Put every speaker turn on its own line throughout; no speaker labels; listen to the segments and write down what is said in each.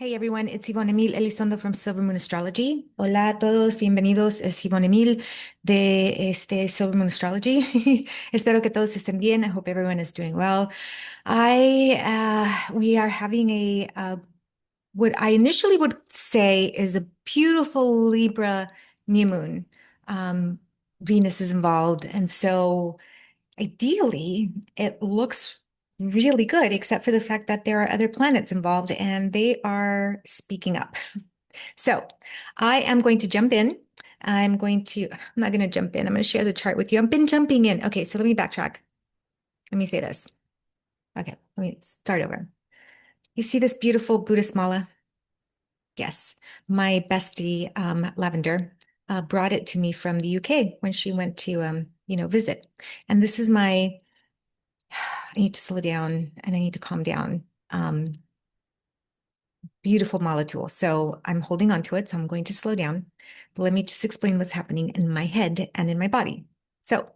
Hey everyone, it's Ivonne Emil Elizondo from Silver Moon Astrology. Hola a todos, bienvenidos. Es Ivonne Emil de Silver Moon Astrology. Espero que todos estén bien. I hope everyone is doing well. We are having what I initially would say is a beautiful Libra new moon. Um, Venus is involved, and so ideally, it looks really good, except for the fact that there are other planets involved and they are speaking up. So I am going to jump in. I'm not going to jump in. I'm going to share the chart with you. I've been jumping in. Okay, so let me backtrack. Let me say this. Okay, let me start over. You see this beautiful Buddhist mala? Yes, my bestie, Lavender, brought it to me from the UK when she went to, visit. And this is I need to slow down and I need to calm down. Um, Beautiful molecule. So I'm holding on to it. So I'm going to slow down. But let me just explain what's happening in my head and in my body. So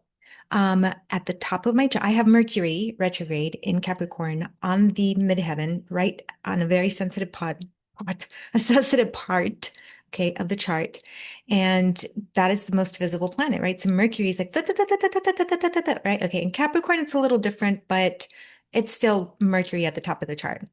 at the top of my chart, I have Mercury retrograde in Capricorn on the midheaven, right on a very sensitive a sensitive part, okay, of the chart. And that is the most visible planet, right? So Mercury is like, right? Okay. In Capricorn, it's a little different, but it's still Mercury at the top of the chart.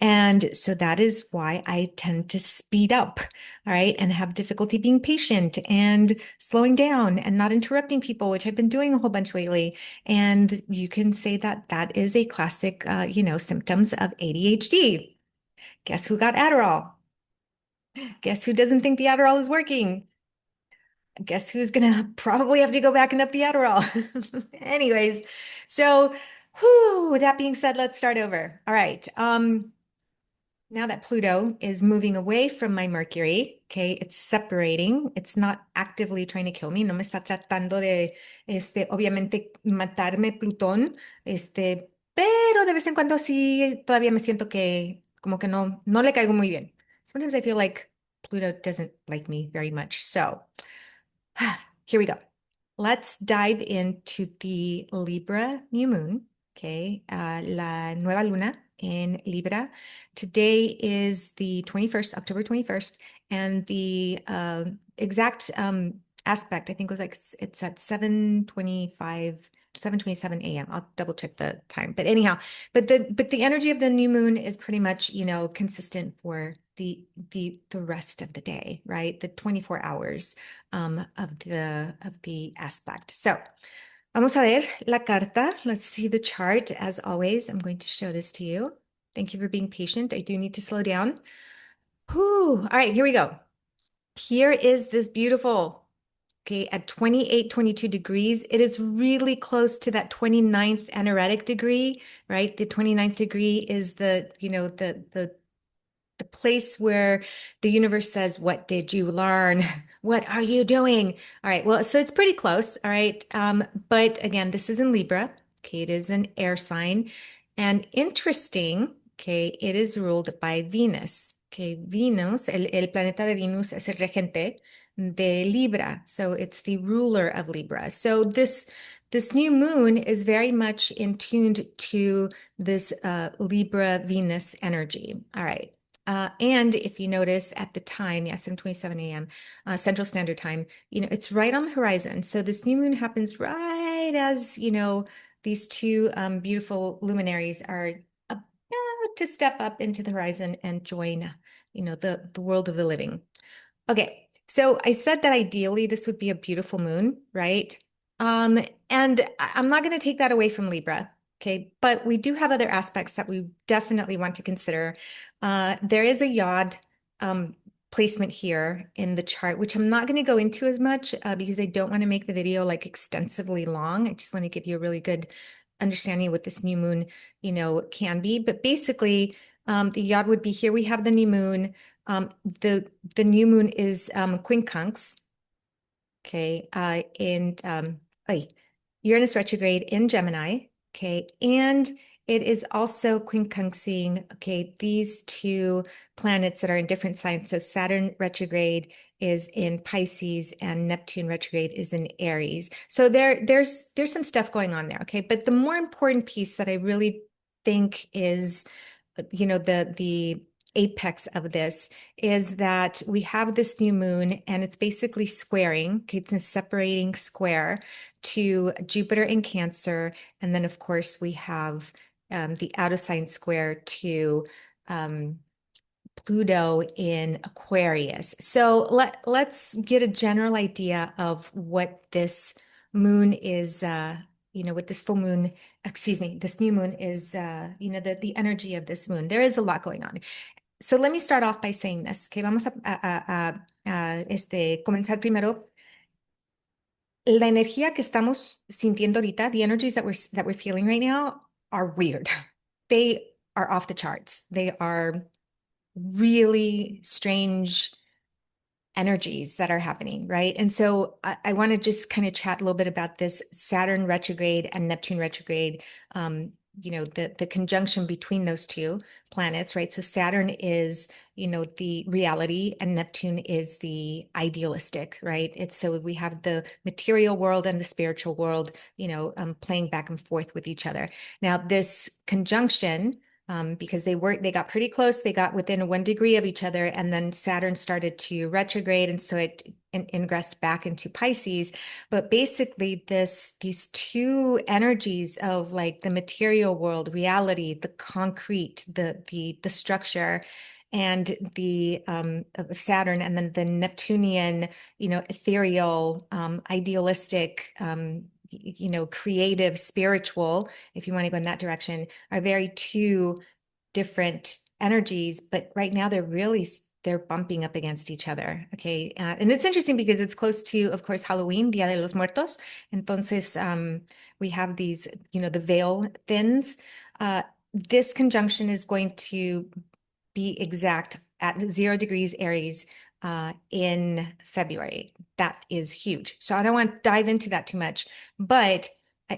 And so that is why I tend to speed up, all right, and have difficulty being patient and slowing down and not interrupting people, which I've been doing a whole bunch lately. And you can say that that is a classic, symptoms of ADHD. Guess who got Adderall? Guess who doesn't think the Adderall is working? Guess who's gonna probably have to go back and up the Adderall? Anyways, so with that being said, let's start over. All right. Now that Pluto is moving away from my Mercury, okay, it's separating. It's not actively trying to kill me. No me está tratando de, obviamente, matarme Plutón, pero de vez en cuando sí todavía me siento que como que no le caigo muy bien. Sometimes I feel like Pluto doesn't like me very much. So here we go. Let's dive into the Libra new moon, okay? La nueva luna in Libra. Today is the 21st, October 21st, and the exact aspect, I think was like it's at 7:25, 7:27 a.m. I'll double check the time. But anyhow, but the energy of the new moon is pretty much, consistent for the rest of the day, right? The 24 hours of the aspect. So vamos a ver la carta. Let's see the chart. As always, I'm going to show this to you. Thank you for being patient. I do need to slow down. Whew. All right, here we go. Here is this beautiful, okay, at 28, 22 degrees. It is really close to that 29th anaretic degree, right? The 29th degree is the place where the universe says, what did you learn? What are you doing? All right. Well, so it's pretty close. All right. But again, this is in Libra. Okay. It is an air sign. And interesting, okay, it is ruled by Venus. Okay. Venus, el planeta de Venus es el regente de Libra. So it's the ruler of Libra. So this new moon is very much in tuned to this Libra Venus energy. All right. And if you notice at the time, yeah, 7:27 a.m. Central Standard Time, it's right on the horizon. So this new moon happens right as, these two beautiful luminaries are about to step up into the horizon and join, the world of the living. Okay, so I said that ideally this would be a beautiful moon, right? And I'm not going to take that away from Libra. Okay, but we do have other aspects that we definitely want to consider. There is a yod placement here in the chart, which I'm not going to go into as much because I don't want to make the video like extensively long. I just want to give you a really good understanding of what this new moon, can be. But basically, the yod would be here. We have the new moon. The new moon is quincunx. Okay, Uranus retrograde in Gemini. Okay, and it is also quincunxing, okay, these two planets that are in different signs. So Saturn retrograde is in Pisces and Neptune retrograde is in Aries. So there's some stuff going on there, okay? But the more important piece that I really think is, the apex of this is that we have this new moon and it's basically squaring. Okay, it's a separating square to Jupiter in Cancer. And then, of course, we have the out of sign square to Pluto in Aquarius. So let's get a general idea of what this moon is, what this full moon, excuse me, this new moon is, the energy of this moon. There is a lot going on. So let me start off by saying this. Okay, vamos a comenzar primero. La energía que estamos sintiendo ahorita, the energies that we're feeling right now are weird. They are off the charts. They are really strange energies that are happening, right? And so I want to just kind of chat a little bit about this Saturn retrograde and Neptune retrograde, the conjunction between those two planets, right? So Saturn is, the reality and Neptune is the idealistic, right? It's so we have the material world and the spiritual world, playing back and forth with each other. Now, this conjunction, because they got pretty close. They got within 1 degree of each other, and then Saturn started to retrograde, and so it ingressed back into Pisces. But basically, these two energies of like the material world, reality, the concrete, the structure, and the of Saturn, and then the Neptunian, ethereal, idealistic, creative, spiritual, if you want to go in that direction, are very two different energies, but right now they're bumping up against each other. Okay. And it's interesting because it's close to, of course, Halloween, Dia de los Muertos. Entonces, we have these, the veil thins. This conjunction is going to be exact at 0 degrees Aries in February. That is huge. So I don't want to dive into that too much, but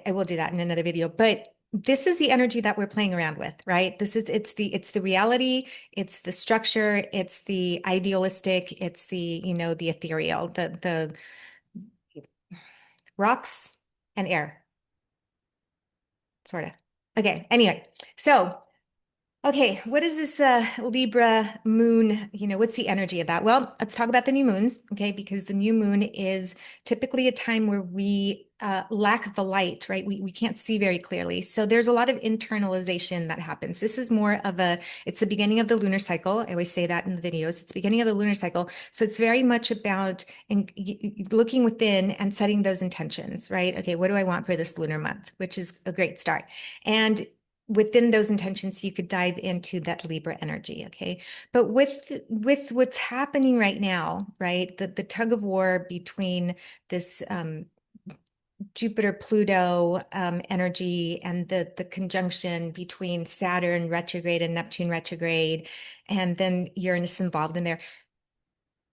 I will do that in another video. But this is the energy that we're playing around with, right? It's the reality, it's the structure, it's the idealistic, it's the ethereal, the rocks and air, sort of. Okay, anyway, so okay, what is this Libra moon? What's the energy of that? Well, let's talk about the new moons, okay? Because the new moon is typically a time where we lack the light, right? We can't see very clearly. So there's a lot of internalization that happens. This is more of it's the beginning of the lunar cycle. I always say that in the videos. It's the beginning of the lunar cycle. So it's very much about looking within and setting those intentions, right? Okay, what do I want for this lunar month? Which is a great start. And within those intentions, you could dive into that Libra energy, okay? But with what's happening right now, right, the tug of war between this Jupiter-Pluto energy and the conjunction between Saturn retrograde and Neptune retrograde, and then Uranus involved in there.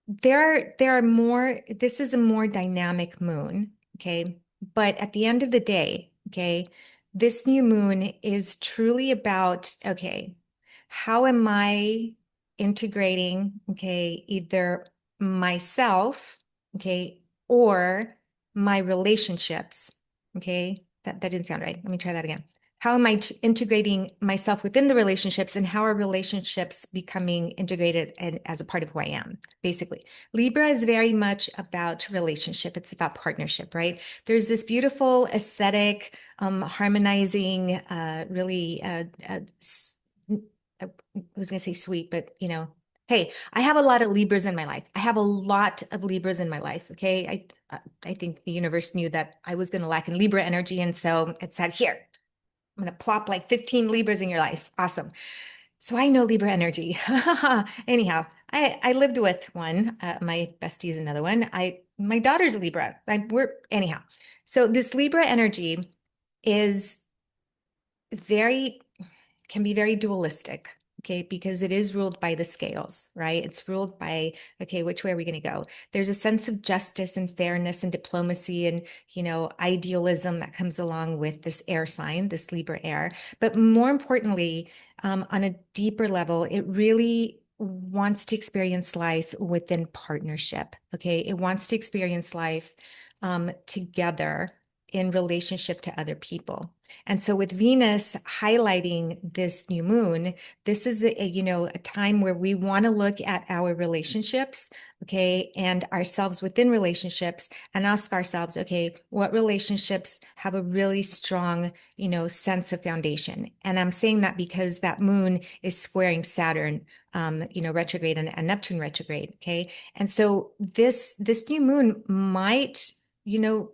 There are more, this is a more dynamic moon, okay? But at the end of the day, okay, this new moon is truly about, okay, how am I integrating, okay, either myself, okay, or my relationships, okay? That didn't sound right. Let me try that again. How am I integrating myself within the relationships, and how are relationships becoming integrated and as a part of who I am, basically? Libra is very much about relationship. It's about partnership, right? There's this beautiful aesthetic, harmonizing, really, I was going to say sweet, but hey, I have a lot of Libras in my life. I have a lot of Libras in my life. Okay. I think the universe knew that I was going to lack in Libra energy. And so it said, here, I'm going to plop like 15 Libras in your life. Awesome. So I know Libra energy. Anyhow, I lived with one. My bestie is another one. My daughter's a Libra. Anyhow. So this Libra energy is can be very dualistic, okay, because it is ruled by the scales, right? It's ruled by, okay, which way are we going to go? There's a sense of justice and fairness and diplomacy and, idealism that comes along with this air sign, this Libra air. But more importantly, on a deeper level, it really wants to experience life within partnership, okay? It wants to experience life together in relationship to other people. And so with Venus highlighting this new moon, this is a time where we want to look at our relationships, okay, and ourselves within relationships and ask ourselves, okay, what relationships have a really strong, sense of foundation? And I'm saying that because that moon is squaring Saturn, retrograde and Neptune retrograde, okay? And so this new moon might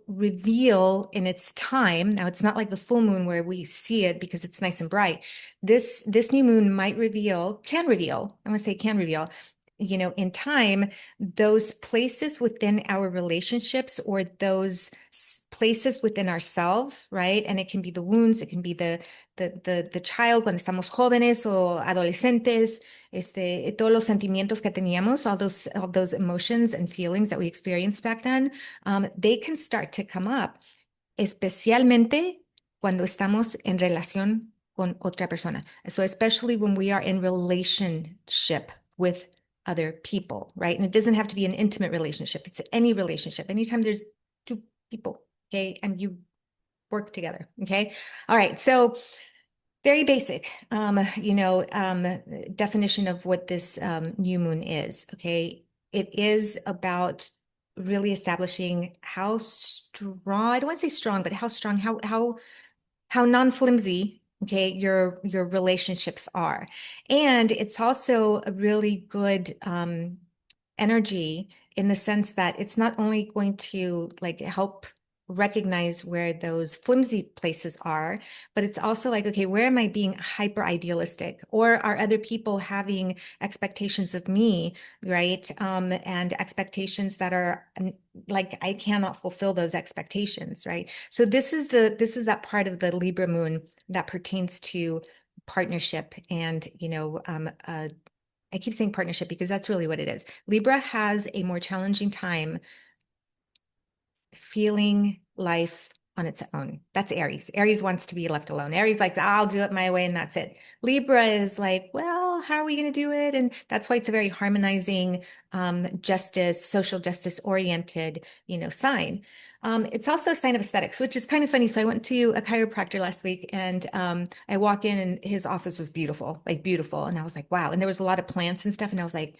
reveal in its time. Now, it's not like the full moon where we see it because it's nice and bright. This new moon might can reveal, I'm going to say can reveal, in time, those places within our relationships or those places within ourselves, right? And it can be the wounds, it can be the child cuando estamos jóvenes o adolescentes, todos los sentimientos que teníamos, all those emotions and feelings that we experienced back then, they can start to come up, especialmente cuando estamos en relación con otra persona. So especially when we are in relationship with other people, right? And it doesn't have to be an intimate relationship. It's any relationship. Anytime there's two people, okay, and you work together, okay? All right, so very basic, definition of what this new moon is, okay? It is about really establishing how strong, I don't want to say strong, but how strong, how non-flimsy, okay, your relationships are. And it's also a really good energy in the sense that it's not only going to help recognize where those flimsy places are, but it's also like, okay, where am I being hyper idealistic, or are other people having expectations of me, right? And expectations that are like, I cannot fulfill those expectations, right? So this is that part of the Libra moon that pertains to partnership and, I keep saying partnership because that's really what it is. Libra has a more challenging time feeling life on its own. That's Aries. Aries wants to be left alone. Aries like, I'll do it my way and that's it. Libra is like, well, how are we going to do it? And that's why it's a very harmonizing, social justice oriented, sign. It's also a sign of aesthetics, which is kind of funny. So I went to a chiropractor last week and I walk in and his office was beautiful, like beautiful. And I was like, wow. And there was a lot of plants and stuff. And I was like,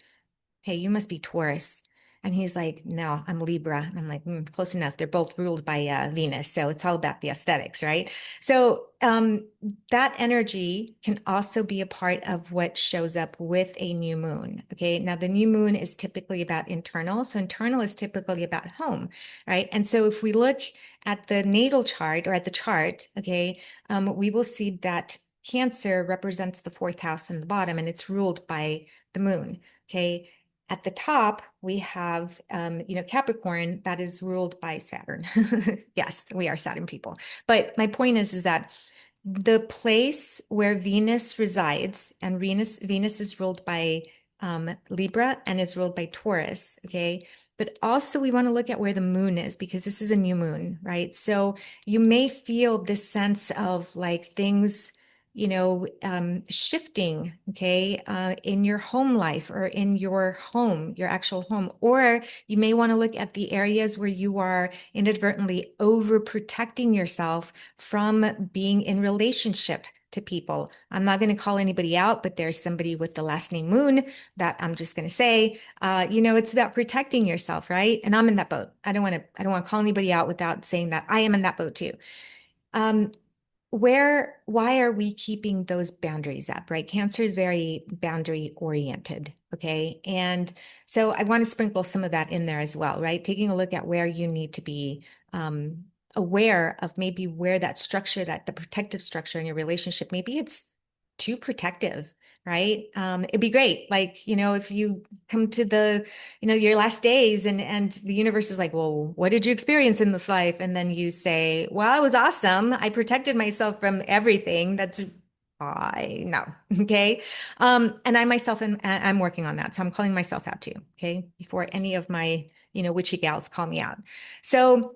hey, you must be Taurus. And he's like, no, I'm Libra. And I'm like, close enough. They're both ruled by Venus. So it's all about the aesthetics, right? So that energy can also be a part of what shows up with a new moon. Okay. Now, the new moon is typically about internal. So internal is typically about home, right? And so if we look at the natal chart or at the chart, okay, we will see that Cancer represents the fourth house in the bottom and it's ruled by the moon. Okay. At the top, we have, Capricorn that is ruled by Saturn. Yes, we are Saturn people. But my point is that the place where Venus resides, and Venus is ruled by Libra and is ruled by Taurus, okay? But also we want to look at where the moon is because this is a new moon, right? So you may feel this sense of like things shifting, okay, in your home life or in your home, your actual home, or you may want to look at the areas where you are inadvertently overprotecting yourself from being in relationship to people. I'm not going to call anybody out, but there's somebody with the last name Moon that I'm just going to say, it's about protecting yourself, right? And I'm in that boat. I don't want to call anybody out without saying that I am in that boat too. Why are we keeping those boundaries up, right? Cancer is very boundary oriented, okay? And so I want to sprinkle some of that in there as well, right? Taking a look at where you need to be aware of maybe where that structure, that the protective structure in your relationship, maybe it's too protective, right? It'd be great. Like, if you come to the, your last days and the universe is like, well, what did you experience in this life? And then you say, well, it was awesome. I protected myself from everything. That's I no. Okay. And I myself, I'm working on that. So I'm calling myself out too. Okay. Before any of my, witchy gals call me out. So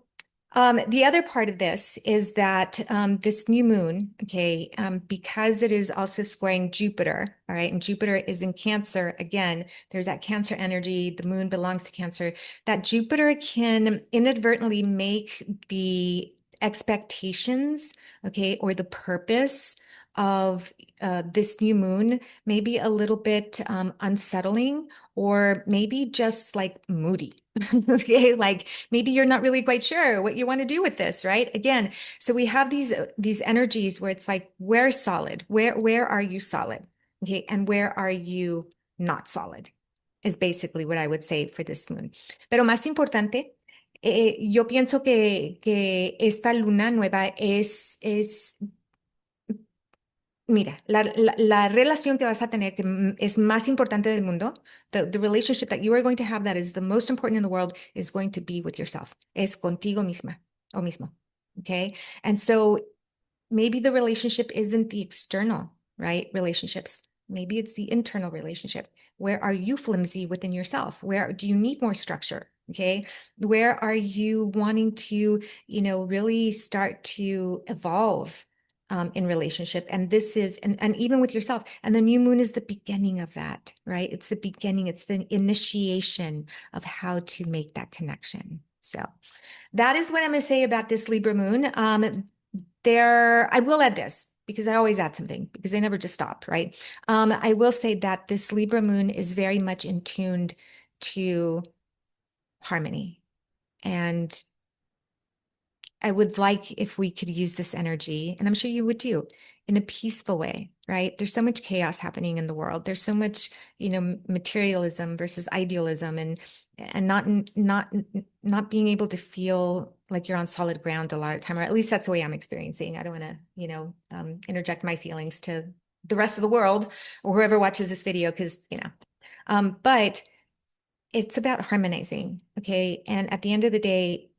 the other part of this is that this new moon, okay, because it is also squaring Jupiter, all right, and Jupiter is in Cancer, again, there's that Cancer energy, the moon belongs to Cancer, that Jupiter can inadvertently make the expectations, okay, or the purpose of this new moon may be a little bit unsettling, or maybe just like moody. Okay, like maybe you're not really quite sure what you want to do with this, right? Again, so we have these energies where it's like, where solid? Where are you solid? Okay, and where are you not solid? Is basically what I would say for this moon. Pero más importante, yo pienso que esta luna nueva es mira, la relación que vas a tener, que es más importante del mundo, the relationship that you are going to have that is the most important in the world is going to be with yourself. Es contigo misma o mismo. Okay. And so maybe the relationship isn't the external, right? Relationships. Maybe it's the internal relationship. Where are you flimsy within yourself? Where do you need more structure? Okay. Where are you wanting to, really start to evolve in relationship? And this is, and even with yourself. And the new moon is the beginning of that, right? It's the beginning. It's the initiation of how to make that connection. So that is what I'm going to say about this Libra moon. I will add this because I always add something because I never just stop, right? I will say that this Libra moon is very much in tuned to harmony. And I would like if we could use this energy, and I'm sure you would too, in a peaceful way, right? There's so much chaos happening in the world. There's so much, materialism versus idealism, and not being able to feel like you're on solid ground a lot of time, or at least that's the way I'm experiencing. I don't want to, interject my feelings to the rest of the world or whoever watches this video, because, but it's about harmonizing, okay? And at the end of the day,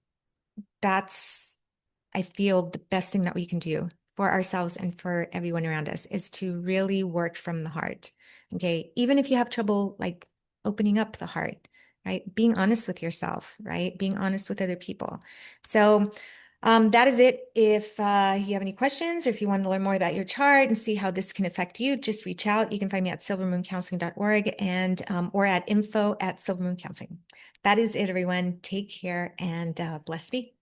that's, I feel, the best thing that we can do for ourselves and for everyone around us is to really work from the heart. Okay. Even if you have trouble like opening up the heart, right? Being honest with yourself, right? Being honest with other people. So that is it. If you have any questions or if you want to learn more about your chart and see how this can affect you, just reach out. You can find me at silvermooncounseling.org and or at info@silvermooncounseling. That is it, everyone. Take care and blessed be.